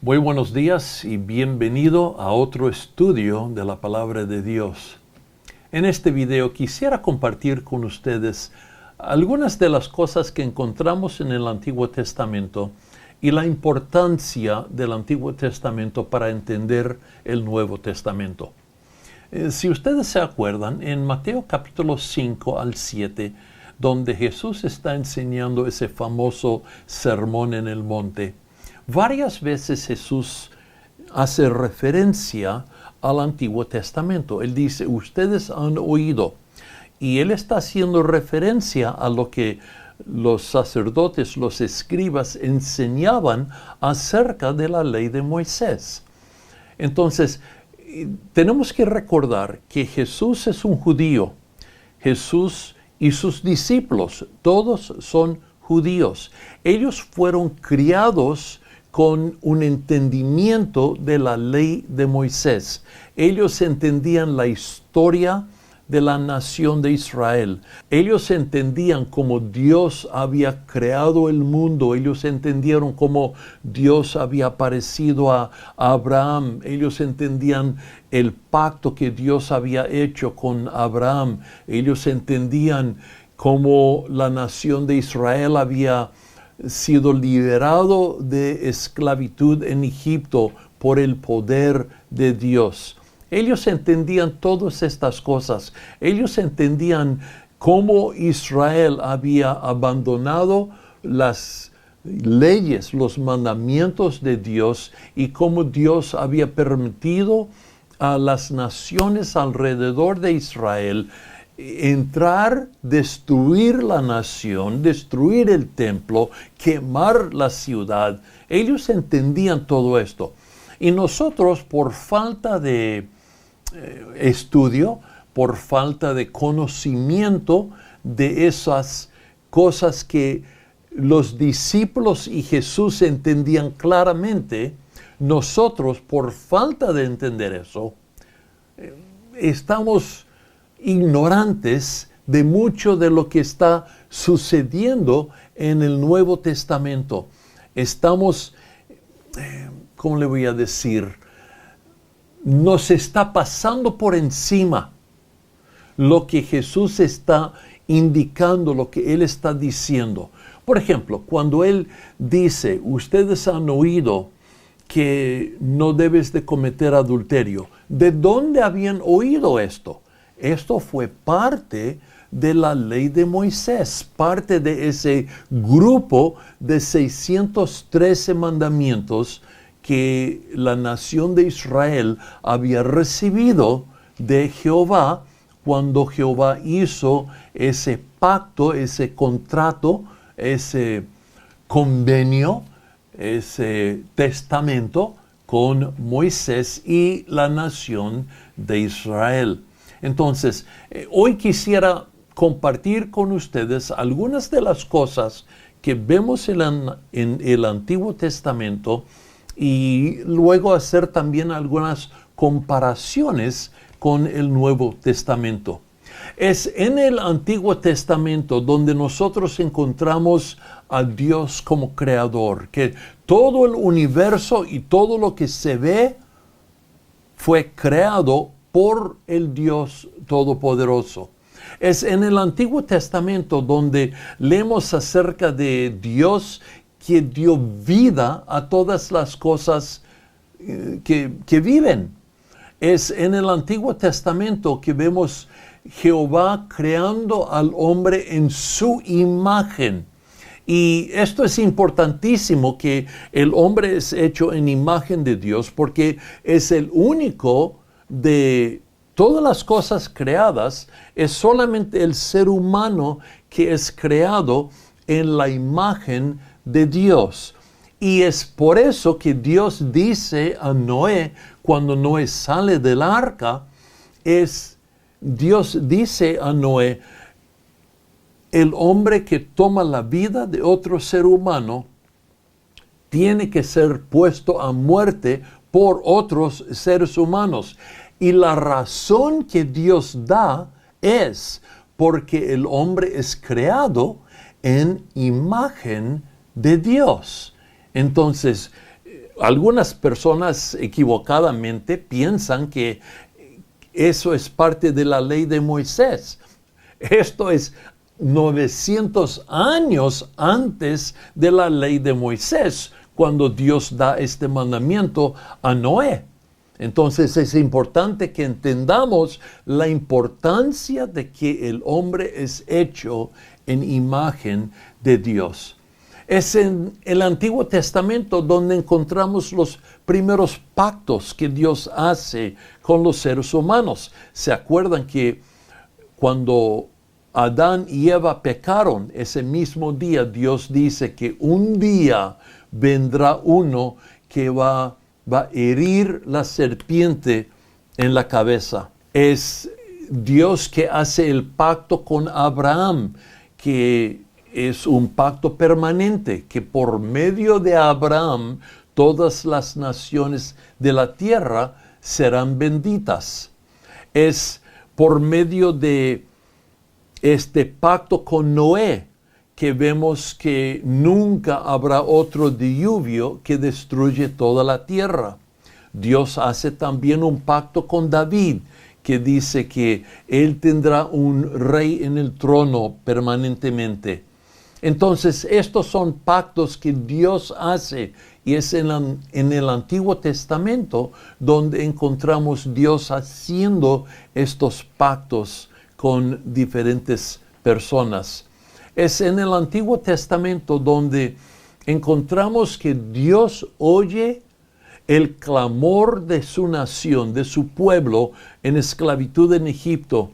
Muy buenos días y bienvenido a otro estudio de la Palabra de Dios. En este video quisiera compartir con ustedes algunas de las cosas que encontramos en el Antiguo Testamento y la importancia del Antiguo Testamento para entender el Nuevo Testamento. Si ustedes se acuerdan, en Mateo capítulo 5 al 7, donde Jesús está enseñando ese famoso sermón en el monte, varias veces Jesús hace referencia al Antiguo Testamento. Él dice, ustedes han oído. Y él está haciendo referencia a lo que los sacerdotes, los escribas enseñaban acerca de la ley de Moisés. Entonces, tenemos que recordar que Jesús es un judío. Jesús y sus discípulos, todos son judíos. Ellos fueron criados con un entendimiento de la ley de Moisés. Ellos entendían la historia de la nación de Israel. Ellos entendían cómo Dios había creado el mundo. Ellos entendieron cómo Dios había aparecido a Abraham. Ellos entendían el pacto que Dios había hecho con Abraham. Ellos entendían cómo la nación de Israel había sido liberado de esclavitud en Egipto por el poder de Dios. Ellos entendían todas estas cosas. Ellos entendían cómo Israel había abandonado las leyes, los mandamientos de Dios y cómo Dios había permitido a las naciones alrededor de Israel entrar, destruir la nación, destruir el templo, quemar la ciudad. Ellos entendían todo esto. Y nosotros, por falta de estudio, por falta de conocimiento de esas cosas que los discípulos y Jesús entendían claramente, nosotros, por falta de entender eso, estamos ignorantes de mucho de lo que está sucediendo en el Nuevo Testamento. Estamos, ¿cómo le voy a decir? Nos está pasando por encima lo que Jesús está indicando, lo que Él está diciendo. Por ejemplo, cuando Él dice, ustedes han oído que no debes de cometer adulterio. ¿De dónde habían oído esto? Esto fue parte de la ley de Moisés, parte de ese grupo de 613 mandamientos que la nación de Israel había recibido de Jehová cuando Jehová hizo ese pacto, ese contrato, ese convenio, ese testamento con Moisés y la nación de Israel. Entonces, hoy quisiera compartir con ustedes algunas de las cosas que vemos en el Antiguo Testamento y luego hacer también algunas comparaciones con el Nuevo Testamento. Es en el Antiguo Testamento donde nosotros encontramos a Dios como creador, que todo el universo y todo lo que se ve fue creado por el Dios Todopoderoso. Es en el Antiguo Testamento donde leemos acerca de Dios que dio vida a todas las cosas que viven. Es en el Antiguo Testamento que vemos Jehová creando al hombre en su imagen. Y esto es importantísimo, que el hombre es hecho en imagen de Dios, porque es el único de todas las cosas creadas, es solamente el ser humano que es creado en la imagen de Dios. Y es por eso que Dios dice a Noé, cuando Noé sale del arca, Dios dice a Noé, el hombre que toma la vida de otro ser humano tiene que ser puesto a muerte por otros seres humanos. Y la razón que Dios da es porque el hombre es creado en imagen de Dios. Entonces, Algunas personas equivocadamente piensan que eso es parte de la ley de Moisés. Esto es 900 años antes de la ley de Moisés, cuando Dios da este mandamiento a Noé. Entonces es importante que entendamos la importancia de que el hombre es hecho en imagen de Dios. Es en el Antiguo Testamento donde encontramos los primeros pactos que Dios hace con los seres humanos. ¿Se acuerdan que cuando Adán y Eva pecaron, ese mismo día Dios dice que un día vendrá uno que va a herir la serpiente en la cabeza? Es Dios que hace el pacto con Abraham, que es un pacto permanente, que por medio de Abraham todas las naciones de la tierra serán benditas. Es por medio de este pacto con Noé que vemos que nunca habrá otro diluvio que destruye toda la tierra. Dios hace también un pacto con David, que dice que él tendrá un rey en el trono permanentemente. Entonces, estos son pactos que Dios hace, y es en el Antiguo Testamento donde encontramos Dios haciendo estos pactos con diferentes personas. Es en el Antiguo Testamento donde encontramos que Dios oye el clamor de su nación, de su pueblo en esclavitud en Egipto.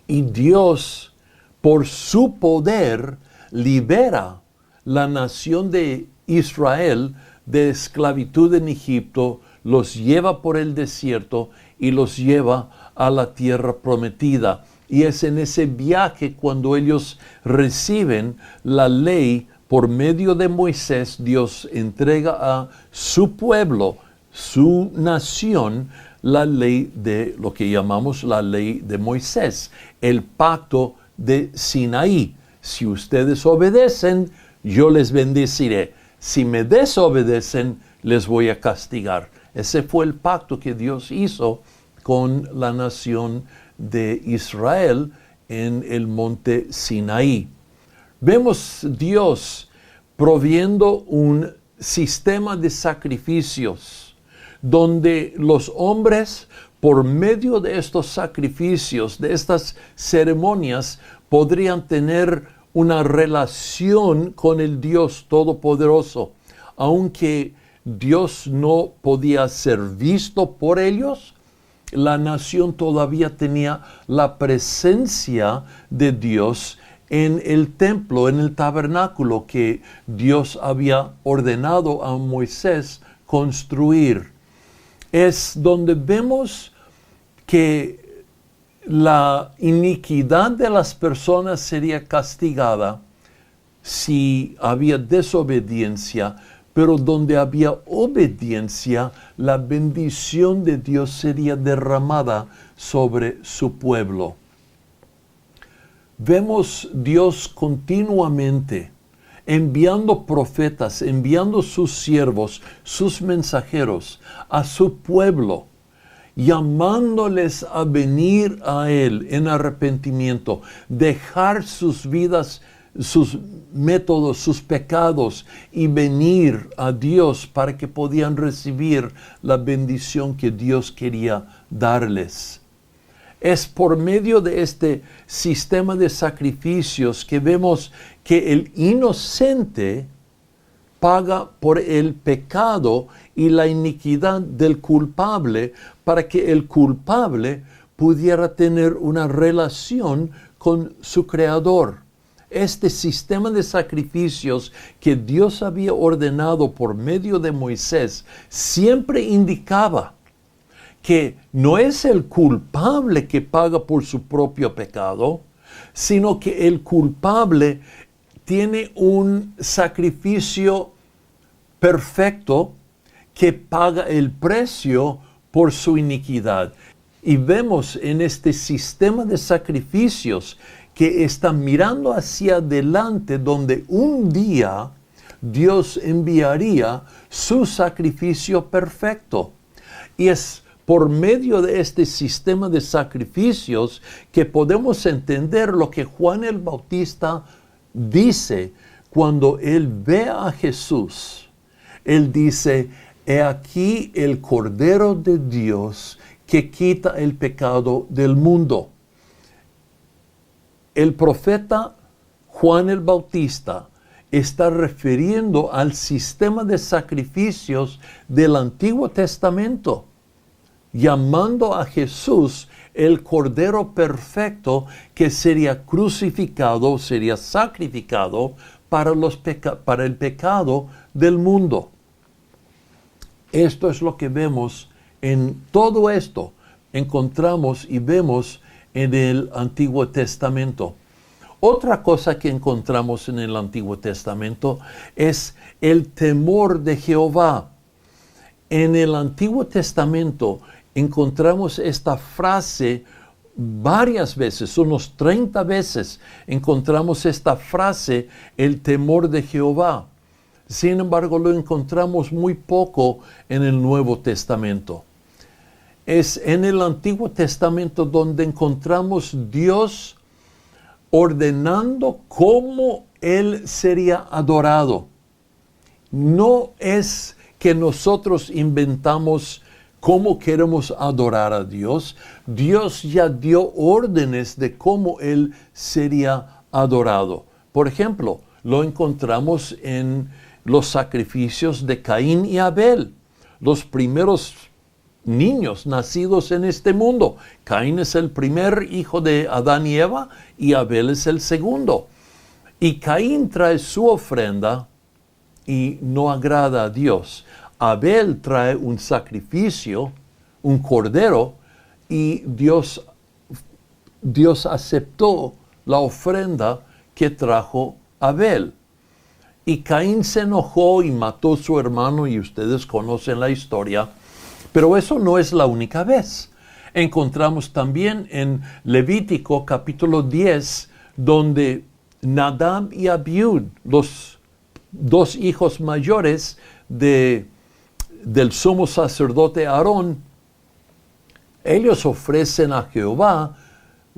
Y Dios, por su poder, libera la nación de Israel de esclavitud en Egipto, los lleva por el desierto y los lleva a la tierra prometida. Y es en ese viaje cuando ellos reciben la ley por medio de Moisés. Dios entrega a su pueblo, su nación, la ley de lo que llamamos la ley de Moisés, el pacto de Sinaí. Si ustedes obedecen, yo les bendeciré. Si me desobedecen, les voy a castigar. Ese fue el pacto que Dios hizo con la nación de Israel en el monte Sinaí. Vemos Dios proviendo un sistema de sacrificios donde los hombres, por medio de estos sacrificios, de estas ceremonias, podrían tener una relación con el Dios Todopoderoso. Aunque Dios no podía ser visto por ellos, la nación todavía tenía la presencia de Dios en el templo, en el tabernáculo que Dios había ordenado a Moisés construir. Es donde vemos que la iniquidad de las personas sería castigada si había desobediencia, pero donde había obediencia, la bendición de Dios sería derramada sobre su pueblo. Vemos Dios continuamente enviando profetas, enviando sus siervos, sus mensajeros a su pueblo, llamándoles a venir a Él en arrepentimiento, dejar sus vidas, sus métodos, sus pecados y venir a Dios para que podían recibir la bendición que Dios quería darles. Es por medio de este sistema de sacrificios que vemos que el inocente paga por el pecado y la iniquidad del culpable para que el culpable pudiera tener una relación con su Creador. Este sistema de sacrificios que Dios había ordenado por medio de Moisés siempre indicaba que no es el culpable que paga por su propio pecado, sino que el culpable tiene un sacrificio perfecto que paga el precio por su iniquidad. Y vemos en este sistema de sacrificios que está mirando hacia adelante, donde un día Dios enviaría su sacrificio perfecto. Y es por medio de este sistema de sacrificios que podemos entender lo que Juan el Bautista dice cuando él ve a Jesús. Él dice: he aquí el Cordero de Dios que quita el pecado del mundo. El profeta Juan el Bautista está refiriendo al sistema de sacrificios del Antiguo Testamento, llamando a Jesús el Cordero perfecto que sería crucificado, sería sacrificado para el pecado del mundo. Esto es lo que vemos en todo esto. Encontramos y vemos en el Antiguo Testamento. Otra cosa que encontramos en el Antiguo Testamento es el temor de Jehová. En el Antiguo Testamento encontramos esta frase varias veces, unos 30 veces encontramos esta frase, el temor de Jehová. Sin embargo, lo encontramos muy poco en el Nuevo Testamento. Es en el Antiguo Testamento donde encontramos Dios ordenando cómo Él sería adorado. No es que nosotros inventamos cómo queremos adorar a Dios. Dios ya dio órdenes de cómo Él sería adorado. Por ejemplo, lo encontramos en los sacrificios de Caín y Abel, los primeros niños nacidos en este mundo. Caín es el primer hijo de Adán y Eva y Abel es el segundo. Y Caín trae su ofrenda y no agrada a Dios. Abel trae un sacrificio, un cordero, y Dios aceptó la ofrenda que trajo Abel. Y Caín se enojó y mató a su hermano, y ustedes conocen la historia. Pero eso no es la única vez. Encontramos también en Levítico capítulo 10, donde Nadab y Abiud, los dos hijos mayores del sumo sacerdote Aarón, ellos ofrecen a Jehová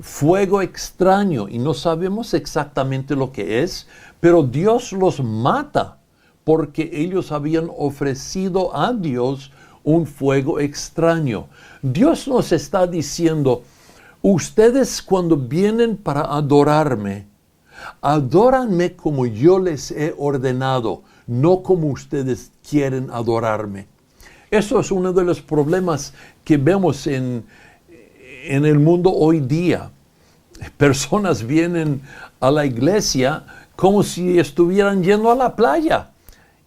fuego extraño, y no sabemos exactamente lo que es, pero Dios los mata porque ellos habían ofrecido a Dios un fuego extraño. Dios nos está diciendo: ustedes cuando vienen para adorarme, adóranme como yo les he ordenado, no como ustedes quieren adorarme. Eso es uno de los problemas que vemos en el mundo hoy día. Personas vienen a la iglesia como si estuvieran yendo a la playa.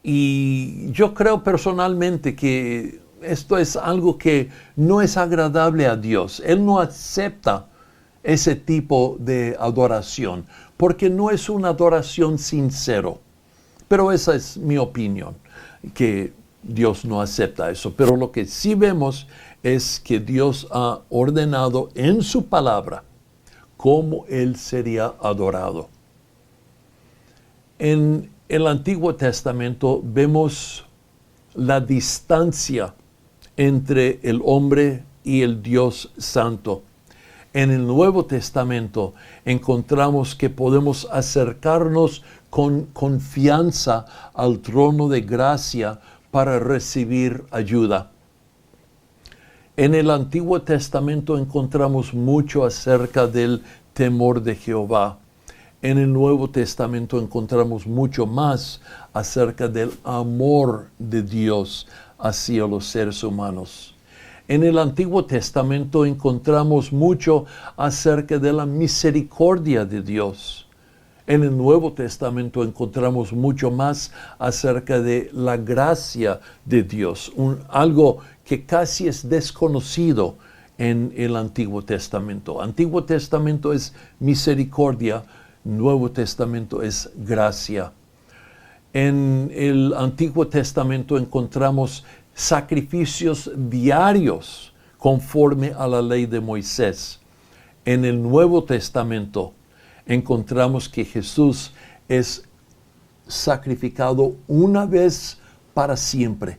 Y yo creo personalmente que esto es algo que no es agradable a Dios. Él no acepta ese tipo de adoración, porque no es una adoración sincero. Pero esa es mi opinión, que Dios no acepta eso. Pero lo que sí vemos es que Dios ha ordenado en su palabra cómo Él sería adorado. En el Antiguo Testamento vemos la distancia entre el hombre y el Dios Santo. En el Nuevo Testamento encontramos que podemos acercarnos con confianza al trono de gracia para recibir ayuda. En el Antiguo Testamento encontramos mucho acerca del temor de Jehová. En el Nuevo Testamento encontramos mucho más acerca del amor de Dios hacia los seres humanos. En el Antiguo Testamento encontramos mucho acerca de la misericordia de Dios. En el Nuevo Testamento encontramos mucho más acerca de la gracia de Dios, algo que casi es desconocido en el Antiguo Testamento. Antiguo Testamento es misericordia, Nuevo Testamento es gracia. En el Antiguo Testamento encontramos sacrificios diarios conforme a la ley de Moisés. En el Nuevo Testamento encontramos que Jesús es sacrificado una vez para siempre.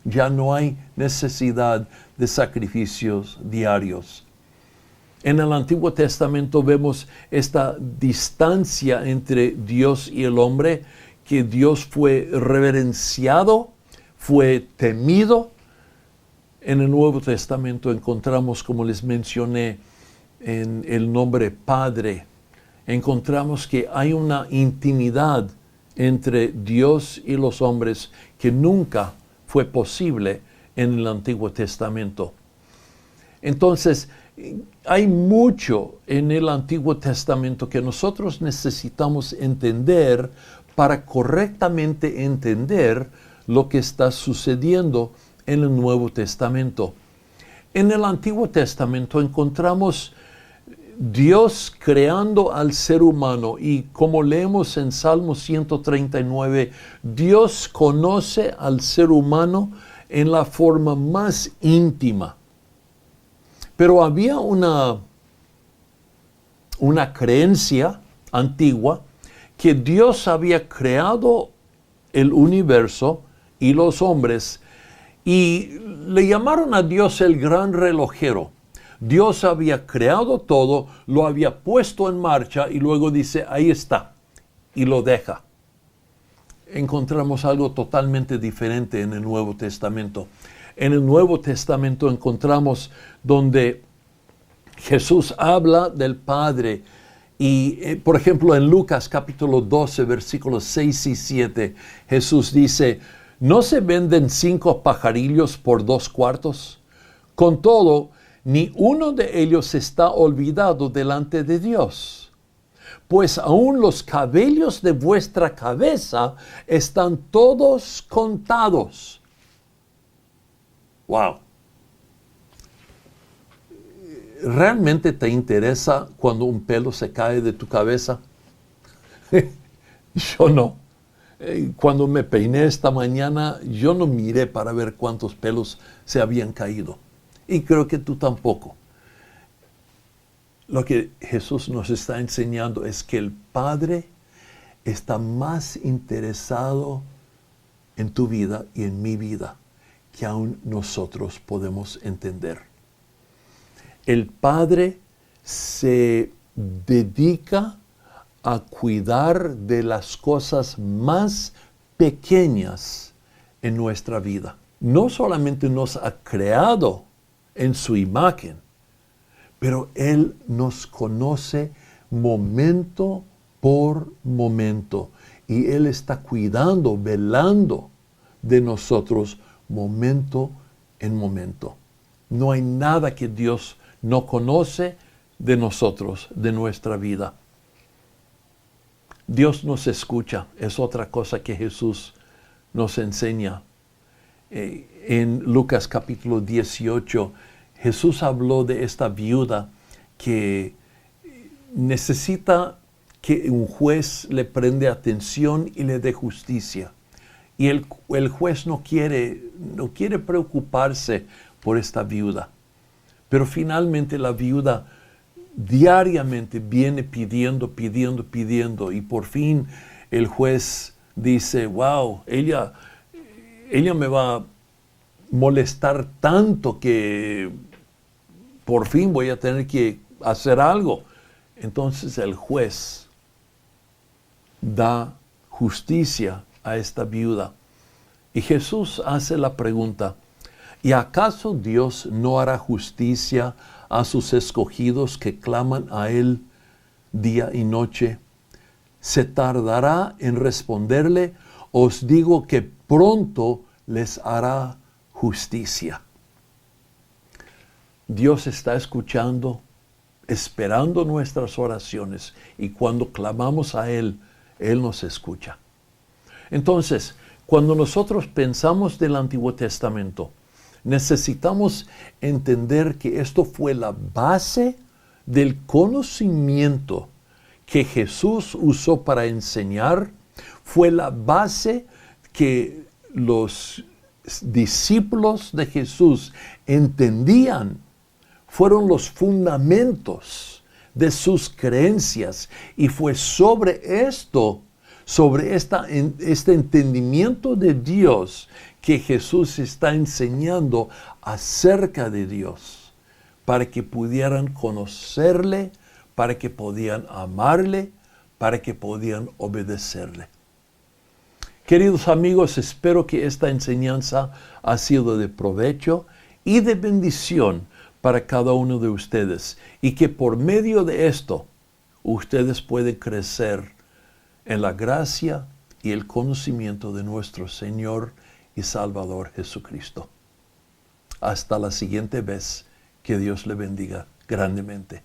Ya no hay necesidad de sacrificios diarios. En el Antiguo Testamento vemos esta distancia entre Dios y el hombre, que Dios fue reverenciado, fue temido. En el Nuevo Testamento encontramos, como les mencioné, en el nombre Padre, encontramos que hay una intimidad entre Dios y los hombres que nunca fue posible en el Antiguo Testamento. Entonces, hay mucho en el Antiguo Testamento que nosotros necesitamos entender para correctamente entender lo que está sucediendo en el Nuevo Testamento. En el Antiguo Testamento encontramos Dios creando al ser humano, y como leemos en Salmo 139, Dios conoce al ser humano en la forma más íntima. Pero había una creencia antigua que Dios había creado el universo y los hombres, y le llamaron a Dios el gran relojero. Dios había creado todo, lo había puesto en marcha y luego dice, ahí está, y lo deja. Encontramos algo totalmente diferente en el Nuevo Testamento. En el Nuevo Testamento encontramos donde Jesús habla del Padre. Y, por ejemplo, en Lucas capítulo 12, versículos 6 y 7, Jesús dice, ¿no se venden 5 pajarillos por 2 cuartos? Con todo, ni uno de ellos está olvidado delante de Dios. Pues aún los cabellos de vuestra cabeza están todos contados. Wow. ¿Realmente te interesa cuando un pelo se cae de tu cabeza? Yo no. Cuando me peiné esta mañana, yo no miré para ver cuántos pelos se habían caído. Y creo que tú tampoco. Lo que Jesús nos está enseñando es que el Padre está más interesado en tu vida y en mi vida que aún nosotros podemos entender. El Padre se dedica a cuidar de las cosas más pequeñas en nuestra vida. No solamente nos ha creado en su imagen, pero Él nos conoce momento por momento, y Él está cuidando, velando de nosotros momento en momento. No hay nada que Dios no conoce de nosotros, de nuestra vida. Dios nos escucha, es otra cosa que Jesús nos enseña. En Lucas capítulo 18, Jesús habló de esta viuda que necesita que un juez le preste atención y le dé justicia. Y el juez no quiere preocuparse por esta viuda. Pero finalmente la viuda diariamente viene pidiendo, y por fin el juez dice, wow, ella me va a molestar tanto que por fin voy a tener que hacer algo. Entonces el juez da justicia a esta viuda. Y Jesús hace la pregunta, ¿y acaso Dios no hará justicia a sus escogidos que claman a Él día y noche? ¿Se tardará en responderle? Os digo que pronto les hará justicia. Dios está escuchando, esperando nuestras oraciones, y cuando clamamos a Él, Él nos escucha. Entonces, cuando nosotros pensamos del Antiguo Testamento, necesitamos entender que esto fue la base del conocimiento que Jesús usó para enseñar, fue la base que los discípulos de Jesús entendían, fueron los fundamentos de sus creencias, y fue sobre esto sobre este entendimiento de Dios que Jesús está enseñando acerca de Dios, para que pudieran conocerle, para que podían amarle, para que podían obedecerle. Queridos amigos, espero que esta enseñanza ha sido de provecho y de bendición para cada uno de ustedes, y que por medio de esto ustedes pueden crecer en la gracia y el conocimiento de nuestro Señor y Salvador Jesucristo. Hasta la siguiente vez, que Dios le bendiga grandemente.